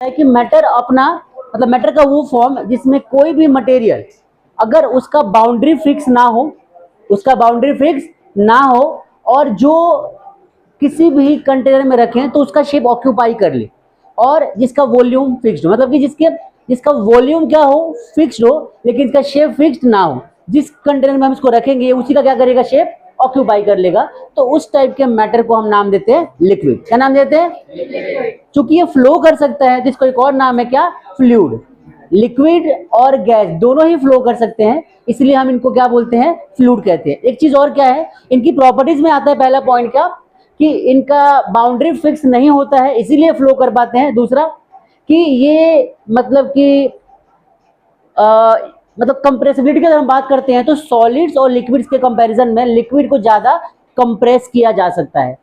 है कि मैटर अपना मतलब मैटर का वो फॉर्म जिसमें कोई भी मटेरियल अगर उसका बाउंड्री फिक्स ना हो और जो किसी भी कंटेनर में रखें तो उसका शेप ऑक्यूपाई कर ले और जिसका वॉल्यूम फिक्स्ड हो, मतलब कि जिसका वॉल्यूम क्या हो, फिक्स्ड हो, लेकिन इसका शेप फिक्स्ड ना हो। जिस कंटेनर में हम इसको रखेंगे उसी का क्या करेगा, शेप ऑक्यूपाई कर लेगा। तो उस टाइप के मैटर को हम नाम देते हैं लिक्विड। क्या नाम देते हैं? चूंकि ये फ्लो कर सकता है जिसको एक और नाम है क्या, फ्लूइड। लिक्विड और गैस दोनों ही फ्लो कर सकते हैं, इसलिए हम इनको क्या बोलते हैं, फ्लूइड कहते हैं। एक चीज और क्या है, इनकी प्रॉपर्टीज में आता है पहला पॉइंट क्या, कि इनका बाउंड्री फिक्स नहीं होता है इसीलिए फ्लो कर पाते हैं। दूसरा कि ये मतलब कि मतलब कंप्रेसिबिलिटी की अगर हम बात करते हैं तो सॉलिड्स और लिक्विड्स के कंपैरिजन में लिक्विड को ज्यादा कंप्रेस किया जा सकता है।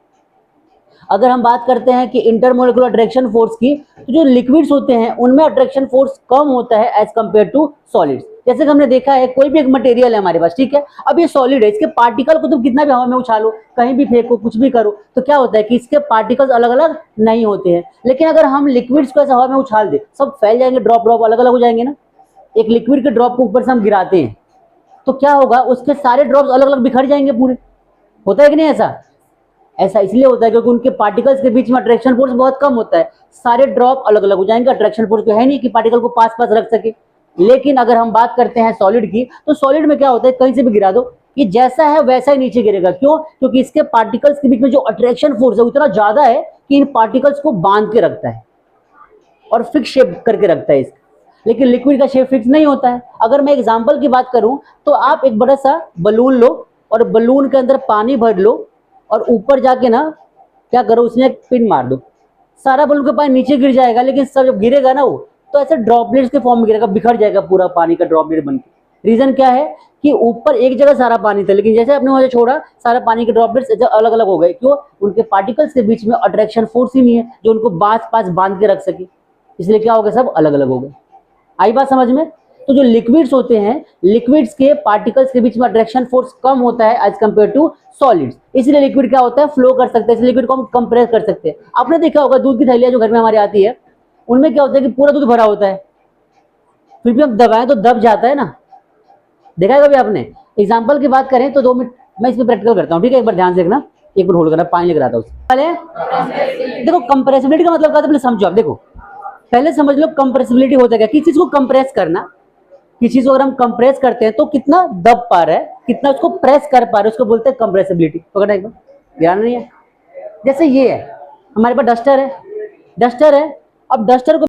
अगर हम बात करते हैं कि इंटरमोलिकुलर अट्रैक्शन फोर्स की, तो जो लिक्विड्स होते हैं उनमें अट्रैक्शन फोर्स कम होता है एज कंपेयर टू सॉलिड्स। जैसे कि हमने देखा है कोई भी एक मटेरियल है हमारे पास, ठीक है, अब ये सॉलिड है, इसके पार्टिकल को तुम कितना भी हवा में उछालो, कहीं भी फेंको, कुछ भी करो, तो क्या होता है कि इसके पार्टिकल्स अलग अलग नहीं होते हैं। लेकिन अगर हम लिक्विड्स को ऐसे हवा में उछाल दे, सब फैल जाएंगे, ड्रॉप ड्रॉप अलग अलग हो जाएंगे ना। एक लिक्विड के ड्रॉप को ऊपर से हम गिराते हैं तो क्या होगा, उसके सारे ड्रॉप्स अलग अलग बिखर जाएंगे पूरे। होता है कि नहीं ऐसा? ऐसा इसलिए होता है क्योंकि उनके पार्टिकल्स के बीच में अट्रैक्शन फोर्स बहुत कम होता है, सारे ड्रॉप अलग अलग हो जाएंगे। अट्रैक्शन फोर्स तो है नहीं कि पार्टिकल को पास पास रख सके। लेकिन अगर हम बात करते हैं सॉलिड की, तो सॉलिड में क्या होता है, कहीं से भी गिरा दो, ये जैसा है वैसा ही नीचे गिरेगा। क्यों? क्योंकि इसके पार्टिकल्स के बीच में जो अट्रैक्शन फोर्स है उतना ज्यादा है कि इन पार्टिकल्स को बांध के रखता है और फिक्स शेप करके रखता है इसका। लेकिन लिक्विड का शेप फिक्स नहीं होता है। अगर मैं एग्जांपल की बात करूं तो आप एक बड़ा सा बलून लो और बलून के अंदर पानी भर लो और ऊपर जाके ना क्या करो, उसमें एक पिन मार दो, सारा बलून का पानी नीचे गिर जाएगा, लेकिन सब जब गिरेगा ना वो तो ऐसे ड्रॉपलेट्स के फॉर्म में गिरेगा, बिखर जाएगा पूरा पानी का ड्रॉपलेट बन के। रीजन क्या है कि ऊपर एक जगह सारा पानी था, लेकिन जैसे आपने वहां से छोड़ा सारा पानी के ड्रॉपलेट्स अलग अलग हो गए। क्यों? उनके पार्टिकल्स के बीच में अट्रैक्शन फोर्स ही नहीं है जो उनको पास पास बांध के रख सके, इसलिए क्या हो गया, सब अलग अलग हो गए। आई बात समझ में? तो जो लिक्विड्स होते हैं, लिक्विड्स के पार्टिकल्स के बीच में अट्रैक्शन फोर्स कम होता है एज कंपेयर टू सॉलिड्स, इसलिए लिक्विड क्या होता है, फ्लो कर सकते हैं, इसलिए लिक्विड को हम कंप्रेस कर सकते हैं। आपने देखा होगा दूध की थैलियां जो घर में हमारे आती है, उनमें क्या होता है कि पूरा दूध भरा होता है, फिर भी हम दबाएं तो दब जाता है ना। देखा है कभी आपने? एग्जाम्पल की बात करें तो 2 मिनट मैं इसमें प्रैक्टिकल करता हूँ, ठीक है, एक बार ध्यान से देखना, एक बार होल्ड करना, पानी लेकर आता हूँ। पहले देखो कंप्रेसिबिलिटी का मतलब क्या था, पहले समझो आप। देखो पहले समझ लो कंप्रेसिबिलिटी होता है क्या, किसी चीज को कंप्रेस करना। किसी चीज को अगर हम कंप्रेस करते हैं तो कितना दब पा रहा है, कितना उसको प्रेस कर पा रहे हैं, उसको बोलते हैं कंप्रेसिबिलिटी। पकड़ा एक बार, ध्यान नहीं है? जैसे ये है हमारे पास डस्टर है, अब डस्टर को